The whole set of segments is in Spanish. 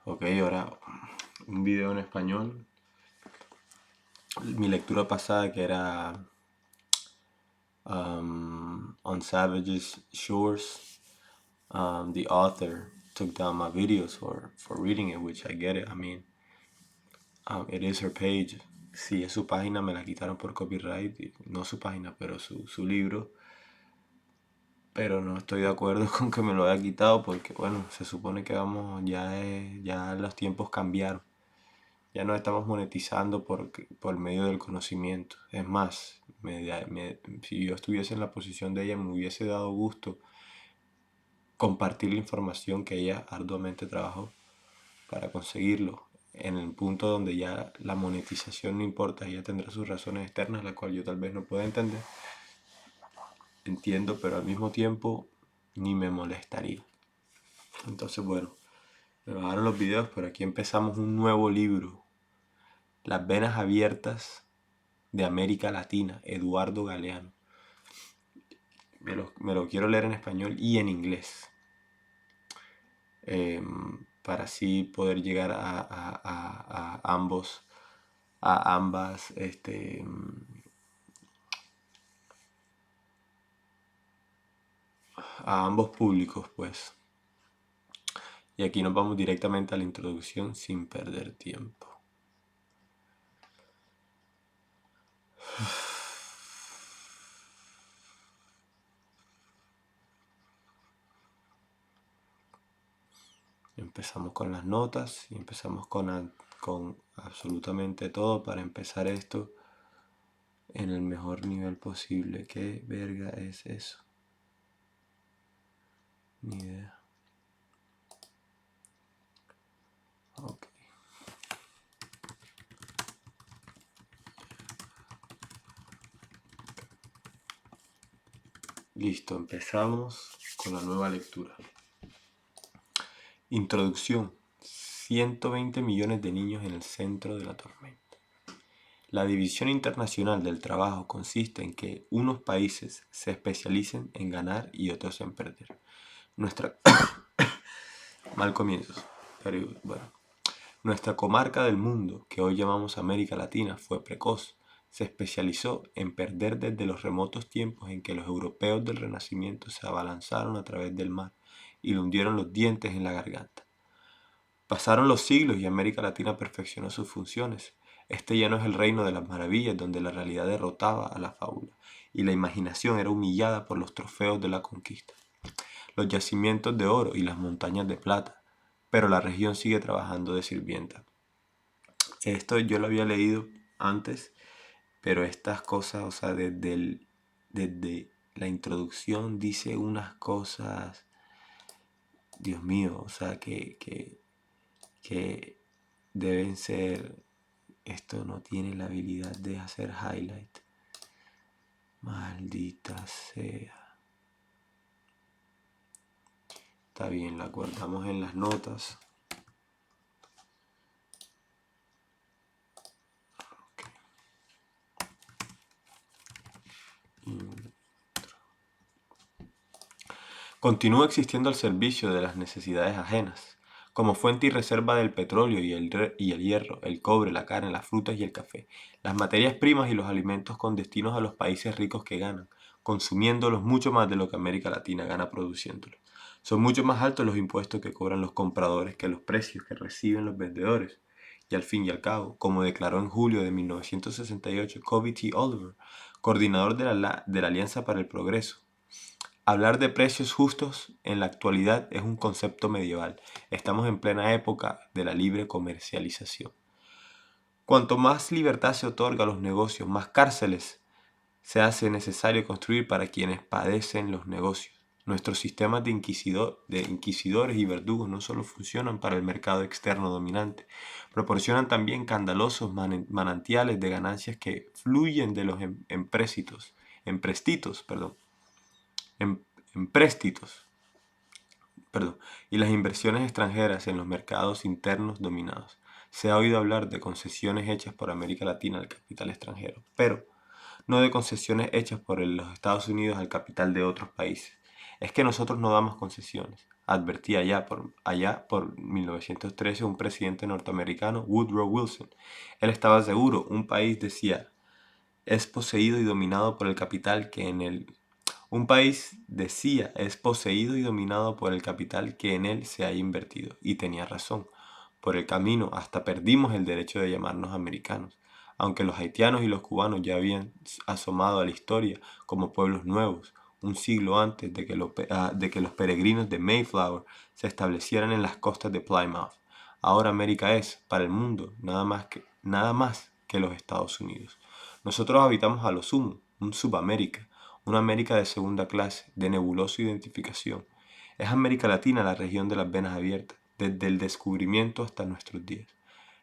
Ok, ahora un video en español. Mi lectura pasada que era On Savage's Shores. The author took down my videos for reading it, which I get it. I mean, it is her page. Si es su página, me la quitaron por copyright. No su página, pero su libro. Pero no estoy de acuerdo con que me lo haya quitado porque, bueno, se supone que vamos, ya los tiempos cambiaron. Ya no estamos monetizando por medio del conocimiento. Es más, si yo estuviese en la posición de ella, me hubiese dado gusto compartir la información que ella arduamente trabajó para conseguirlo. En el punto donde ya la monetización no importa, ella tendrá sus razones externas, las cuales yo tal vez no pueda entender. Entiendo, pero al mismo tiempo ni me molestaría. Entonces, bueno, me bajaron los videos, pero aquí empezamos un nuevo libro. Las venas abiertas de América Latina, Eduardo Galeano. Me lo quiero leer en español y en inglés. Para así poder llegar a ambos, a ambas, a ambos públicos, pues. Y aquí nos vamos directamente a la introducción sin perder tiempo. Empezamos con las notas y empezamos con absolutamente todo para empezar esto en el mejor nivel posible. ¿Qué verga es eso? Ni idea. Ok. Listo, empezamos con la nueva lectura. Introducción. 120 millones de niños en el centro de la tormenta. La división internacional del trabajo consiste en que unos países se especialicen en ganar y otros en perder. Nuestra mal comienzo, pero bueno. Nuestra comarca del mundo, que hoy llamamos América Latina, fue precoz. Se especializó en perder desde los remotos tiempos en que los europeos del Renacimiento se abalanzaron a través del mar y le hundieron los dientes en la garganta. Pasaron los siglos y América Latina perfeccionó sus funciones. Este ya no es el reino de las maravillas donde la realidad derrotaba a la fábula y la imaginación era humillada por los trofeos de la conquista, los yacimientos de oro y las montañas de plata, pero la región sigue trabajando de sirvienta. Esto yo lo había leído antes, pero estas cosas, o sea, desde la introducción dice unas cosas, Dios mío, o sea, que deben ser, esto no tiene la habilidad de hacer highlight. Maldita sea. Está bien, la guardamos en las notas. Continúa existiendo al servicio de las necesidades ajenas, como fuente y reserva del petróleo y el hierro, el cobre, la carne, las frutas y el café, las materias primas y los alimentos con destinos a los países ricos que ganan, consumiéndolos mucho más de lo que América Latina gana produciéndolos. Son mucho más altos los impuestos que cobran los compradores que los precios que reciben los vendedores. Y al fin y al cabo, como declaró en julio de 1968 Covey T. Oliver, coordinador de la Alianza para el Progreso, hablar de precios justos en la actualidad es un concepto medieval. Estamos en plena época de la libre comercialización. Cuanto más libertad se otorga a los negocios, más cárceles se hace necesario construir para quienes padecen los negocios. Nuestros sistemas de inquisidores y verdugos no solo funcionan para el mercado externo dominante, proporcionan también escandalosos manantiales de ganancias que fluyen de los empréstitos, y las inversiones extranjeras en los mercados internos dominados. Se ha oído hablar de concesiones hechas por América Latina al capital extranjero, pero no de concesiones hechas por los Estados Unidos al capital de otros países. Es que nosotros no damos concesiones, advertía allá por 1913 un presidente norteamericano, Woodrow Wilson. Él estaba seguro, un país decía, es poseído y dominado por el capital que en él. Un país decía, es poseído y dominado por el capital que en él se haya invertido. Y tenía razón. Por el camino hasta perdimos el derecho de llamarnos americanos, aunque los haitianos y los cubanos ya habían asomado a la historia como pueblos nuevos, un siglo antes de que los peregrinos de Mayflower se establecieran en las costas de Plymouth. Ahora América es, para el mundo, nada más que los Estados Unidos. Nosotros habitamos a lo sumo, un Subamérica, una América de segunda clase, de nebulosa identificación. Es América Latina la región de las venas abiertas, desde el descubrimiento hasta nuestros días.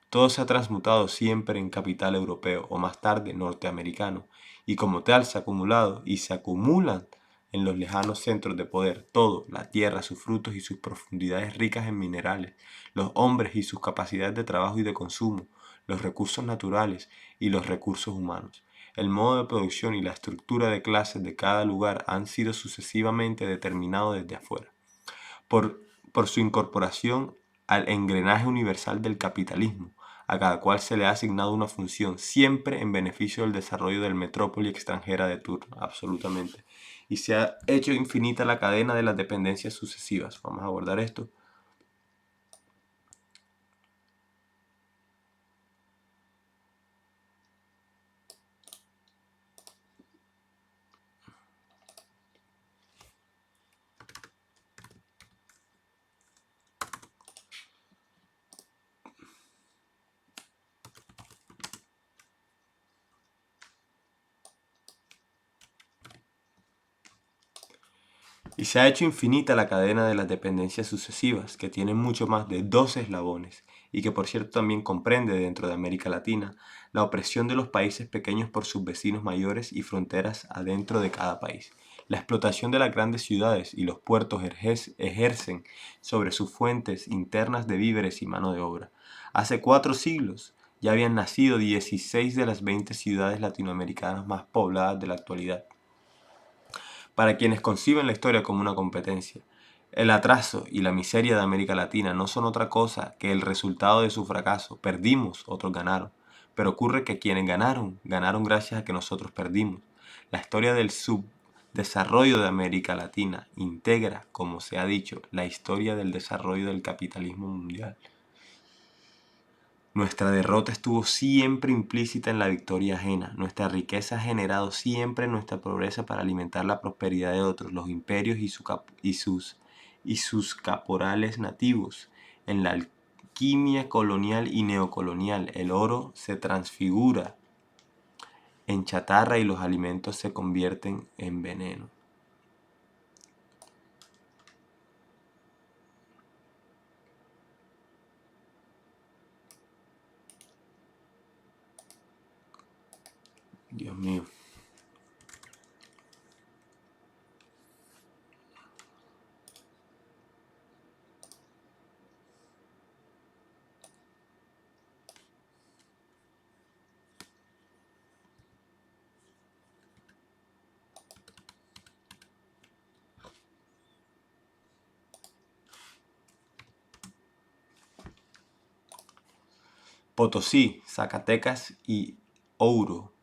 Todo se ha transmutado siempre en capital europeo o más tarde norteamericano, y como tal se ha acumulado y se acumulan en los lejanos centros de poder todo, la tierra, sus frutos y sus profundidades ricas en minerales, los hombres y sus capacidades de trabajo y de consumo, los recursos naturales y los recursos humanos. El modo de producción y la estructura de clases de cada lugar han sido sucesivamente determinados desde afuera por, por su incorporación al engranaje universal del capitalismo. A cada cual se le ha asignado una función, siempre en beneficio del desarrollo del metrópoli extranjera de turno, absolutamente. Y se ha hecho infinita la cadena de las dependencias sucesivas. Vamos a abordar esto. Y se ha hecho infinita la cadena de las dependencias sucesivas, que tienen mucho más de 12 eslabones, y que por cierto también comprende dentro de América Latina la opresión de los países pequeños por sus vecinos mayores y fronteras adentro de cada país. La explotación de las grandes ciudades y los puertos ejercen sobre sus fuentes internas de víveres y mano de obra. Hace 4 siglos ya habían nacido 16 de las 20 ciudades latinoamericanas más pobladas de la actualidad. Para quienes conciben la historia como una competencia, el atraso y la miseria de América Latina no son otra cosa que el resultado de su fracaso. Perdimos, otros ganaron. Pero ocurre que quienes ganaron, ganaron gracias a que nosotros perdimos. La historia del subdesarrollo de América Latina integra, como se ha dicho, la historia del desarrollo del capitalismo mundial. Nuestra derrota estuvo siempre implícita en la victoria ajena. Nuestra riqueza ha generado siempre nuestra pobreza para alimentar la prosperidad de otros, los imperios y sus caporales nativos. En la alquimia colonial y neocolonial, el oro se transfigura en chatarra y los alimentos se convierten en veneno. Dios mío. Potosí, Zacatecas y Ouro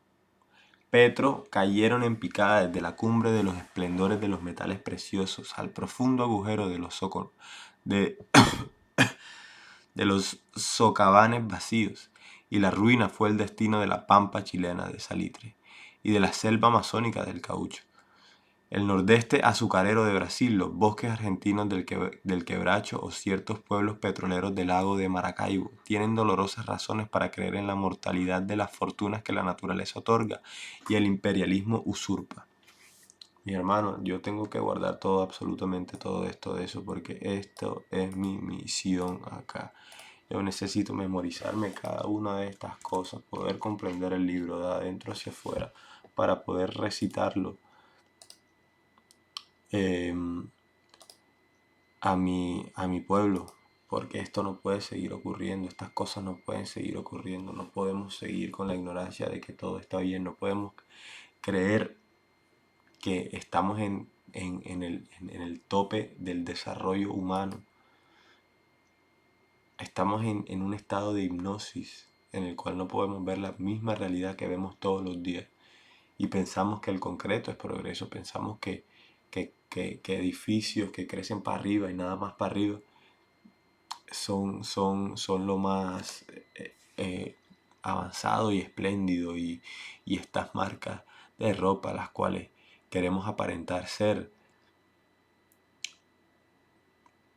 Petro cayeron en picada desde la cumbre de los esplendores de los metales preciosos al profundo agujero de, de los socavanes vacíos, y la ruina fue el destino de la pampa chilena de salitre y de la selva amazónica del caucho. El nordeste azucarero de Brasil, los bosques argentinos del Quebracho o ciertos pueblos petroleros del lago de Maracaibo tienen dolorosas razones para creer en la mortalidad de las fortunas que la naturaleza otorga y el imperialismo usurpa. Mi hermano, yo tengo que guardar todo, absolutamente todo esto de eso, porque esto es mi misión acá. Yo necesito memorizarme cada una de estas cosas, poder comprender el libro de adentro hacia afuera, para poder recitarlo a mi pueblo, porque esto no puede seguir ocurriendo, estas cosas no pueden seguir ocurriendo, no podemos seguir con la ignorancia de que todo está bien, no podemos creer que estamos en el tope del desarrollo humano. Estamos en un estado de hipnosis en el cual no podemos ver la misma realidad que vemos todos los días. Y pensamos que el concreto es progreso, pensamos que edificios que crecen para arriba y nada más para arriba son lo más avanzado y espléndido, y estas marcas de ropa, las cuales queremos aparentar ser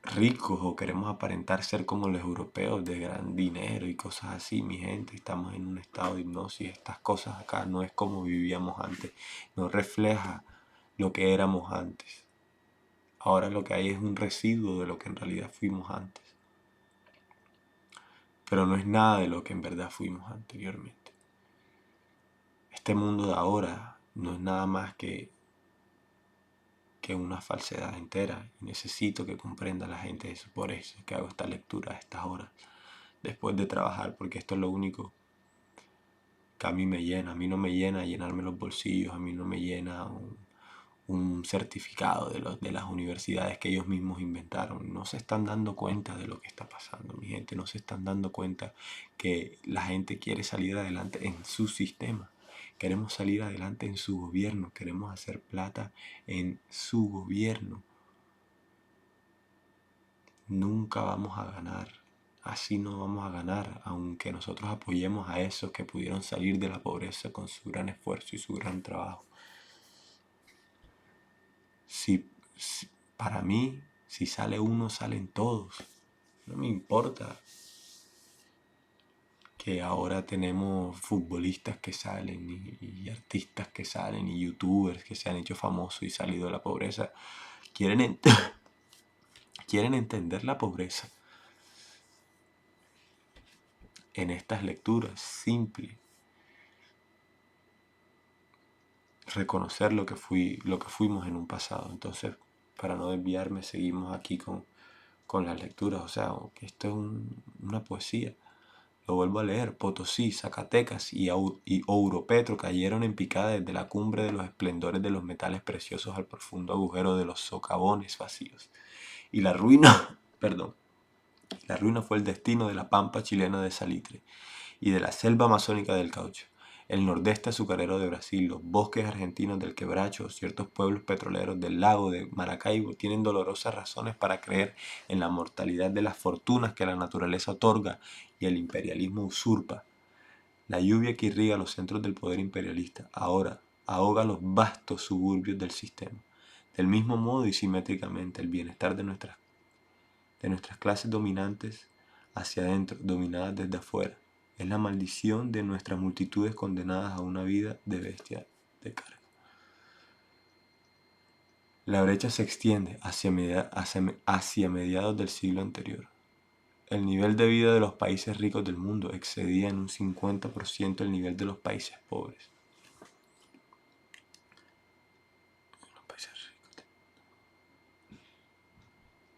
ricos o queremos aparentar ser como los europeos de gran dinero y cosas así. Mi gente, estamos en un estado de hipnosis. Estas cosas acá no es como vivíamos antes, no refleja lo que éramos antes. Ahora lo que hay es un residuo de lo que en realidad fuimos antes, pero no es nada de lo que en verdad fuimos anteriormente. Este mundo de ahora no es nada más que una falsedad entera, y necesito que comprenda la gente eso. Por eso es que hago esta lectura a estas horas después de trabajar, porque esto es lo único que a mí me llena. A mí no me llena llenarme los bolsillos, a mí no me llena un certificado de las universidades que ellos mismos inventaron. No se están dando cuenta de lo que está pasando, mi gente. No se están dando cuenta que la gente quiere salir adelante en su sistema. Queremos salir adelante en su gobierno. Queremos hacer plata en su gobierno. Nunca vamos a ganar. Así no vamos a ganar, aunque nosotros apoyemos a esos que pudieron salir de la pobreza con su gran esfuerzo y su gran trabajo. Si para mí, si sale uno, salen todos. No me importa que ahora tenemos futbolistas que salen y artistas que salen y youtubers que se han hecho famosos y salido de la pobreza. Quieren entender la pobreza en estas lecturas simples. Reconocer lo que fuimos en un pasado. Entonces, para no desviarme, seguimos aquí con las lecturas. O sea, que esto es una poesía. Lo vuelvo a leer. Potosí, Zacatecas y Ouro Petro cayeron en picada desde la cumbre de los esplendores de los metales preciosos al profundo agujero de los socavones vacíos. Y la ruina, perdón, la ruina fue el destino de la pampa chilena de salitre y de la selva amazónica del caucho, el nordeste azucarero de Brasil, los bosques argentinos del Quebracho, ciertos pueblos petroleros del lago de Maracaibo tienen dolorosas razones para creer en la mortalidad de las fortunas que la naturaleza otorga y el imperialismo usurpa. La lluvia que irriga los centros del poder imperialista ahora ahoga los vastos suburbios del sistema. Del mismo modo y simétricamente, el bienestar de nuestras clases dominantes hacia adentro, dominadas desde afuera, es la maldición de nuestras multitudes condenadas a una vida de bestia de carga. La brecha se extiende hacia mediados del siglo anterior. El nivel de vida de los países ricos del mundo excedía en un 50% el nivel de los países pobres.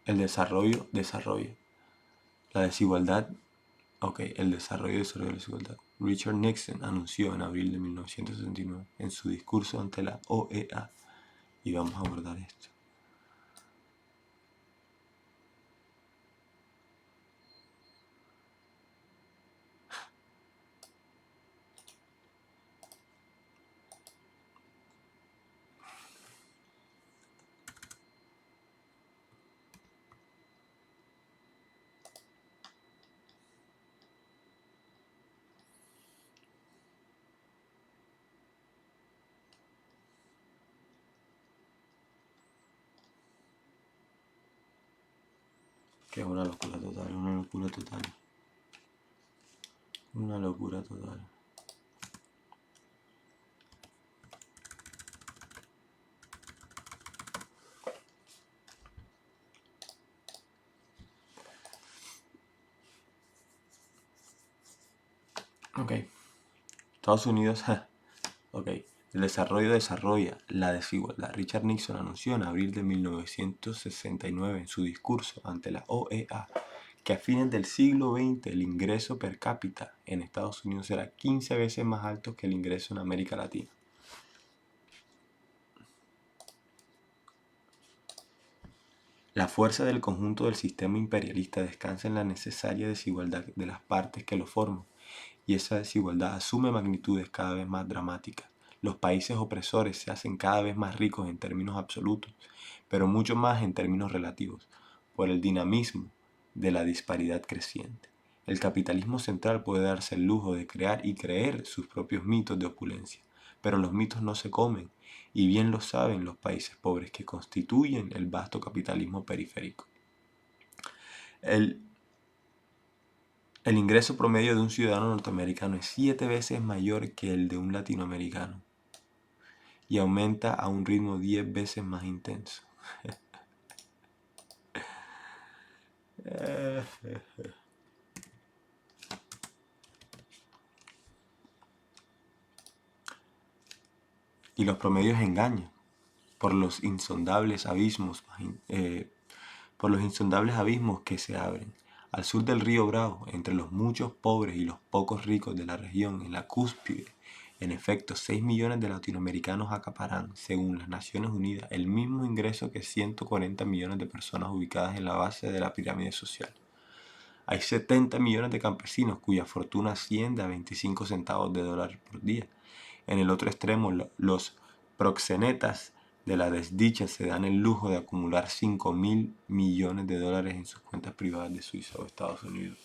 El desarrollo. La desigualdad. El desarrollo de la desigualdad. Richard Nixon anunció en abril de 1969 en su discurso ante la OEA, y vamos a abordar esto. Que es una locura total, una locura total. Una locura total. Ok. Estados Unidos, ok. El desarrollo desarrolla la desigualdad. Richard Nixon anunció en abril de 1969 en su discurso ante la OEA que a fines del siglo XX el ingreso per cápita en Estados Unidos será 15 veces más alto que el ingreso en América Latina. La fuerza del conjunto del sistema imperialista descansa en la necesaria desigualdad de las partes que lo forman, y esa desigualdad asume magnitudes cada vez más dramáticas. Los países opresores se hacen cada vez más ricos en términos absolutos, pero mucho más en términos relativos, por el dinamismo de la disparidad creciente. El capitalismo central puede darse el lujo de crear y creer sus propios mitos de opulencia, pero los mitos no se comen, y bien lo saben los países pobres que constituyen el vasto capitalismo periférico. El ingreso promedio de un ciudadano norteamericano es 7 veces mayor que el de un latinoamericano y aumenta a un ritmo 10 veces más intenso. Y los promedios engañan por los insondables abismos, que se abren. Al sur del río Bravo, entre los muchos pobres y los pocos ricos de la región, en la cúspide, en efecto, 6 millones de latinoamericanos acaparan, según las Naciones Unidas, el mismo ingreso que 140 millones de personas ubicadas en la base de la pirámide social. Hay 70 millones de campesinos cuya fortuna asciende a 25 centavos de dólar por día. En el otro extremo, los proxenetas de la desdicha se dan el lujo de acumular 5.000 millones de dólares en sus cuentas privadas de Suiza o Estados Unidos.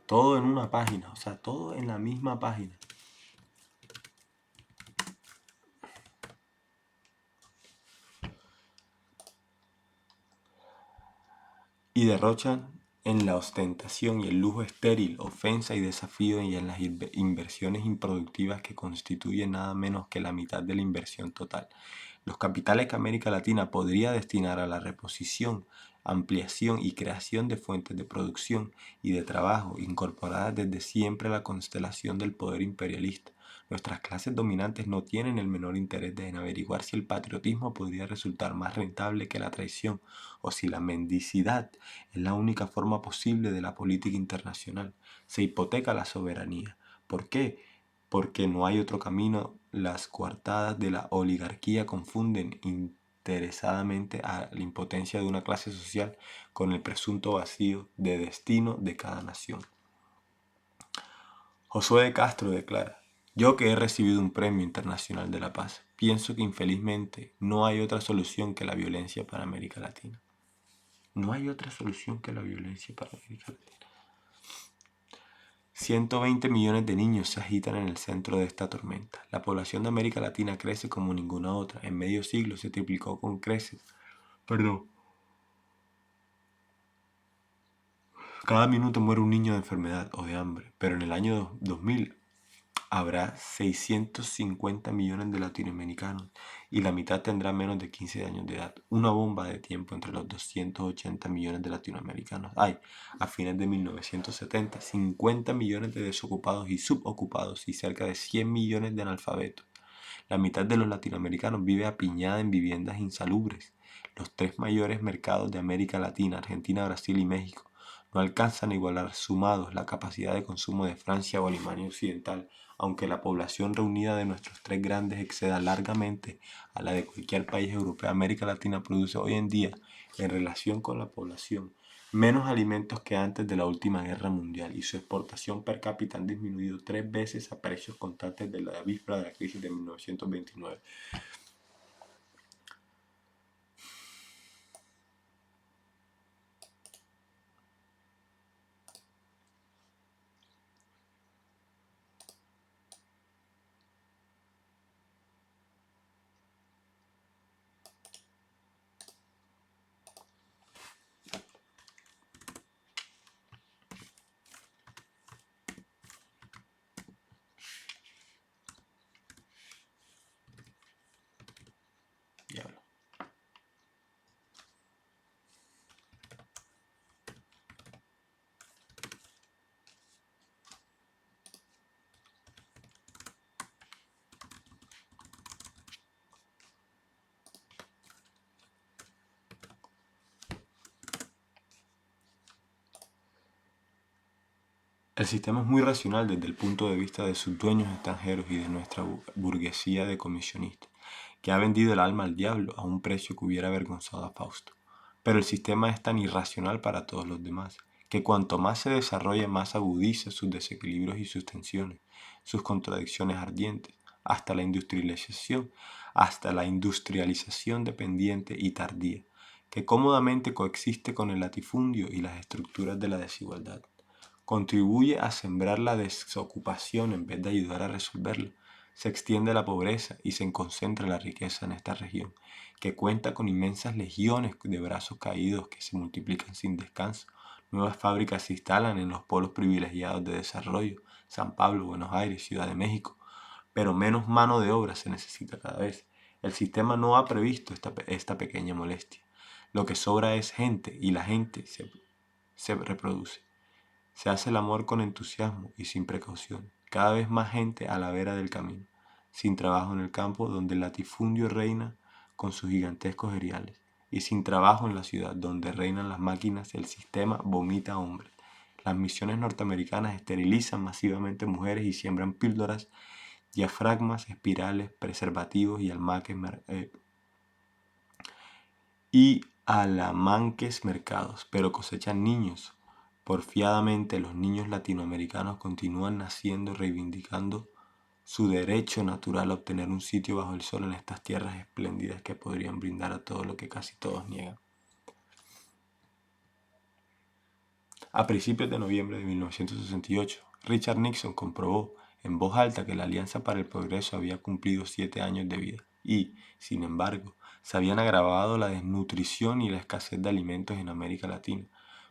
Todo en una página, o sea, todo en la misma página. Y derrochan en la ostentación y el lujo estéril, ofensa y desafío, y en las inversiones improductivas que constituyen nada menos que la mitad de la inversión total. Los capitales que América Latina podría destinar a la reposición, ampliación y creación de fuentes de producción y de trabajo incorporadas desde siempre a la constelación del poder imperialista. Nuestras clases dominantes no tienen el menor interés en averiguar si el patriotismo podría resultar más rentable que la traición o si la mendicidad es la única forma posible de la política internacional. Se hipoteca la soberanía. ¿Por qué? Porque no hay otro camino. Las coartadas de la oligarquía confunden interesadamente a la impotencia de una clase social con el presunto vacío de destino de cada nación. Josué de Castro declara: yo que he recibido un premio internacional de la paz, pienso que infelizmente no hay otra solución que la violencia para América Latina. No hay otra solución que la violencia para América Latina. 120 millones de niños se agitan en el centro de esta tormenta. La población de América Latina crece como ninguna otra. En medio siglo se triplicó con creces. Cada minuto muere un niño de enfermedad o de hambre, pero en el año 2000 habrá 650 millones de latinoamericanos y la mitad tendrá menos de 15 años de edad. Una bomba de tiempo entre los 280 millones de latinoamericanos. Hay, a fines de 1970, 50 millones de desocupados y subocupados y cerca de 100 millones de analfabetos. La mitad de los latinoamericanos vive apiñada en viviendas insalubres. Los tres mayores mercados de América Latina, Argentina, Brasil y México, no alcanzan a igualar sumados la capacidad de consumo de Francia o Alemania Occidental, aunque la población reunida de nuestros tres grandes exceda largamente a la de cualquier país europeo. América Latina produce hoy en día, en relación con la población, menos alimentos que antes de la última guerra mundial, y su exportación per cápita han disminuido 3 veces a precios constantes de la víspera de la crisis de 1929. El sistema es muy racional desde el punto de vista de sus dueños extranjeros y de nuestra burguesía de comisionistas, que ha vendido el alma al diablo a un precio que hubiera avergonzado a Fausto. Pero el sistema es tan irracional para todos los demás, que cuanto más se desarrolla, más agudiza sus desequilibrios y sus tensiones, sus contradicciones ardientes, hasta la industrialización dependiente y tardía, que cómodamente coexiste con el latifundio y las estructuras de la desigualdad. Contribuye a sembrar la desocupación en vez de ayudar a resolverla. Se extiende la pobreza y se concentra la riqueza en esta región, que cuenta con inmensas legiones de brazos caídos que se multiplican sin descanso. Nuevas fábricas se instalan en los polos privilegiados de desarrollo, San Pablo, Buenos Aires, Ciudad de México, pero menos mano de obra se necesita cada vez. El sistema no ha previsto esta pequeña molestia. Lo que sobra es gente y la gente se reproduce. Se hace el amor con entusiasmo y sin precaución. Cada vez más gente a la vera del camino, sin trabajo en el campo donde el latifundio reina con sus gigantescos eriales, y sin trabajo en la ciudad donde reinan las máquinas, el sistema vomita hombres. Las misiones norteamericanas esterilizan masivamente mujeres y siembran píldoras, diafragmas, espirales, preservativos y alamanques mercados, pero cosechan niños. Porfiadamente los niños latinoamericanos continúan naciendo reivindicando su derecho natural a obtener un sitio bajo el sol en estas tierras espléndidas que podrían brindar a todo lo que casi todos niegan. A principios de noviembre de 1968, Richard Nixon comprobó en voz alta que la Alianza para el Progreso había cumplido 7 años de vida y, sin embargo, se habían agravado la desnutrición y la escasez de alimentos en América Latina.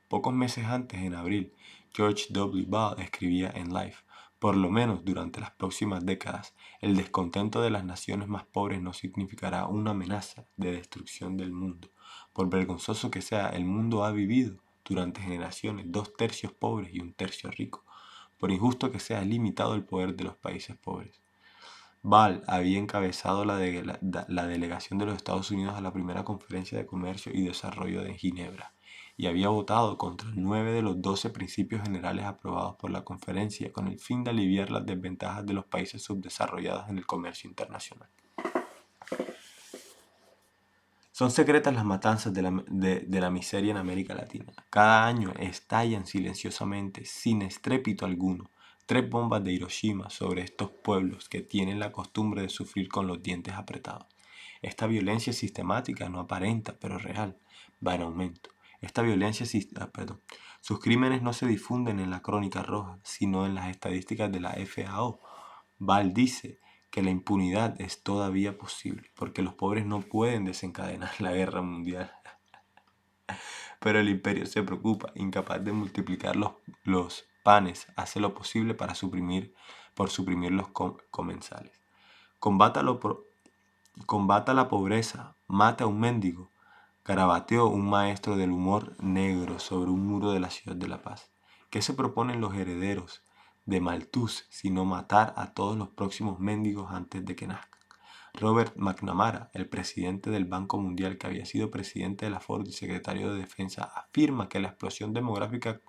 Pocos meses antes, en abril, George W. Ball escribía en Life: por lo menos durante las próximas décadas, el descontento de las naciones más pobres no significará una amenaza de destrucción del mundo. Por vergonzoso que sea, el mundo ha vivido durante generaciones 2/3 pobres y 1/3 ricos. Por injusto que sea, limitado el poder de los países pobres. Ball había encabezado la delegación de los Estados Unidos a la primera Conferencia de Comercio y Desarrollo de Ginebra y había votado contra 9 de los 12 principios generales aprobados por la conferencia con el fin de aliviar las desventajas de los países subdesarrollados en el comercio internacional. Son secretas las matanzas de la miseria en América Latina. Cada año estallan silenciosamente, sin estrépito alguno, 3 bombas de Hiroshima sobre estos pueblos que tienen la costumbre de sufrir con los dientes apretados. Esta violencia sistemática no aparenta, pero real, va en aumento. Sus crímenes no se difunden en la crónica roja, sino en las estadísticas de la FAO. Ball dice que la impunidad es todavía posible, porque los pobres no pueden desencadenar la guerra mundial. Pero el imperio se preocupa, incapaz de multiplicar los panes, hace lo posible por suprimir los comensales. Combata la pobreza, mata a un mendigo, garabateó un maestro del humor negro sobre un muro de la ciudad de La Paz. ¿Qué se proponen los herederos de Malthus sino matar a todos los próximos mendigos antes de que nazcan? Robert McNamara, el presidente del Banco Mundial, que había sido presidente de la Ford y secretario de Defensa, afirma que la explosión demográfica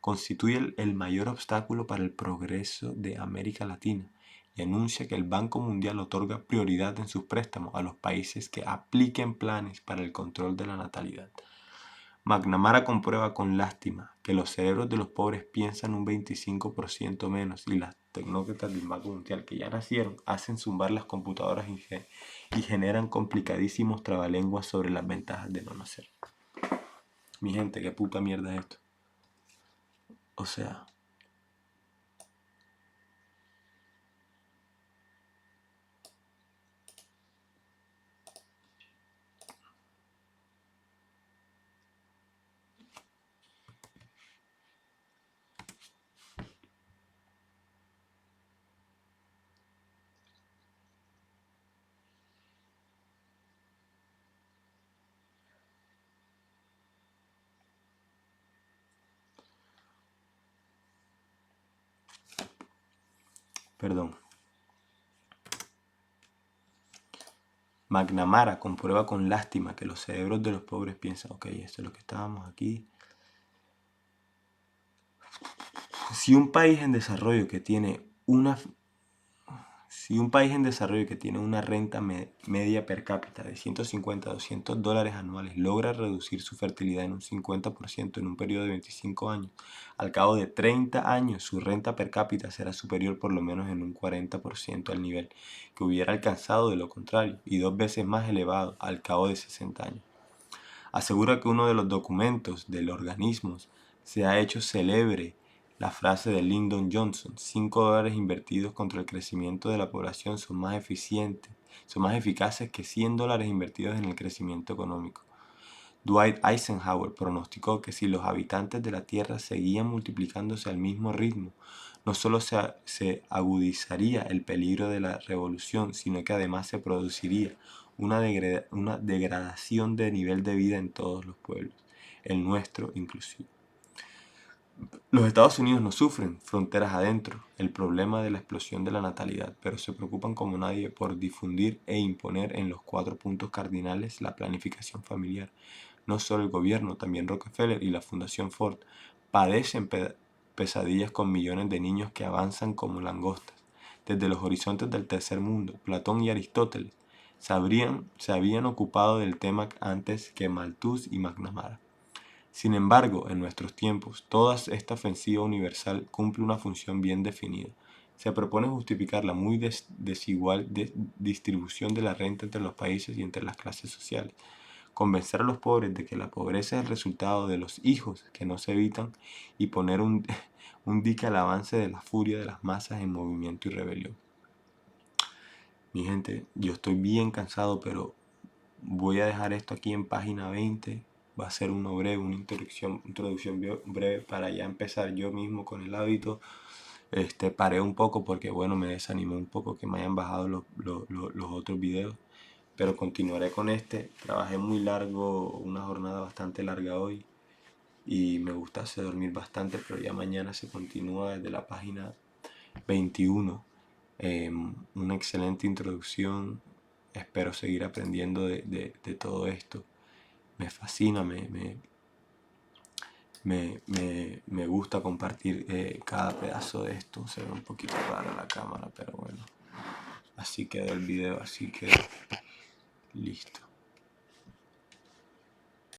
constituye el mayor obstáculo para el progreso de América Latina y anuncia que el Banco Mundial otorga prioridad en sus préstamos a los países que apliquen planes para el control de la natalidad. McNamara comprueba con lástima que los cerebros de los pobres piensan un 25% menos y las tecnócratas del Banco Mundial que ya nacieron hacen zumbar las computadoras y generan complicadísimos trabalenguas sobre las ventajas de no nacer. Mi gente, ¿qué puta mierda es esto? O sea... Perdón. McNamara comprueba con lástima que los cerebros de los pobres piensan, ok, esto es lo que estábamos aquí. Si un país en desarrollo que tiene una Si un país en desarrollo que tiene una renta media per cápita de 150 a 200 dólares anuales logra reducir su fertilidad en un 50% en un periodo de 25 años, al cabo de 30 años su renta per cápita será superior por lo menos en un 40% al nivel que hubiera alcanzado de lo contrario y 2 veces más elevado al cabo de 60 años. Asegura que uno de los documentos del organismo se ha hecho célebre la frase de Lyndon Johnson: 5 dólares invertidos contra el crecimiento de la población son más eficaces que 100 dólares invertidos en el crecimiento económico. Dwight Eisenhower pronosticó que si los habitantes de la Tierra seguían multiplicándose al mismo ritmo, no solo se agudizaría el peligro de la revolución, sino que además se produciría una degradación de nivel de vida en todos los pueblos, el nuestro inclusive. Los Estados Unidos no sufren, fronteras adentro, el problema de la explosión de la natalidad, pero se preocupan como nadie por difundir e imponer en los 4 puntos cardinales la planificación familiar. No solo el gobierno, también Rockefeller y la Fundación Ford padecen pesadillas con millones de niños que avanzan como langostas. Desde los horizontes del tercer mundo, Platón y Aristóteles se habían ocupado del tema antes que Malthus y McNamara. Sin embargo, en nuestros tiempos, toda esta ofensiva universal cumple una función bien definida. Se propone justificar la muy desigual distribución de la renta entre los países y entre las clases sociales, convencer a los pobres de que la pobreza es el resultado de los hijos que no se evitan y poner un dique al avance de la furia de las masas en movimiento y rebelión. Mi gente, yo estoy bien cansado, pero voy a dejar esto aquí en página 20. Va a ser uno breve, una introducción breve para ya empezar yo mismo con el hábito. Paré un poco porque, bueno, me desanimé un poco que me hayan bajado los otros videos, pero continuaré con este. Trabajé muy largo, una jornada bastante larga hoy y me gustase dormir bastante, pero ya mañana se continúa desde la página 21. Una excelente introducción. Espero seguir aprendiendo de todo esto. Me fascina, me gusta compartir cada pedazo de esto. Se ve un poquito rara la cámara, pero bueno. Así quedó el video, así que listo.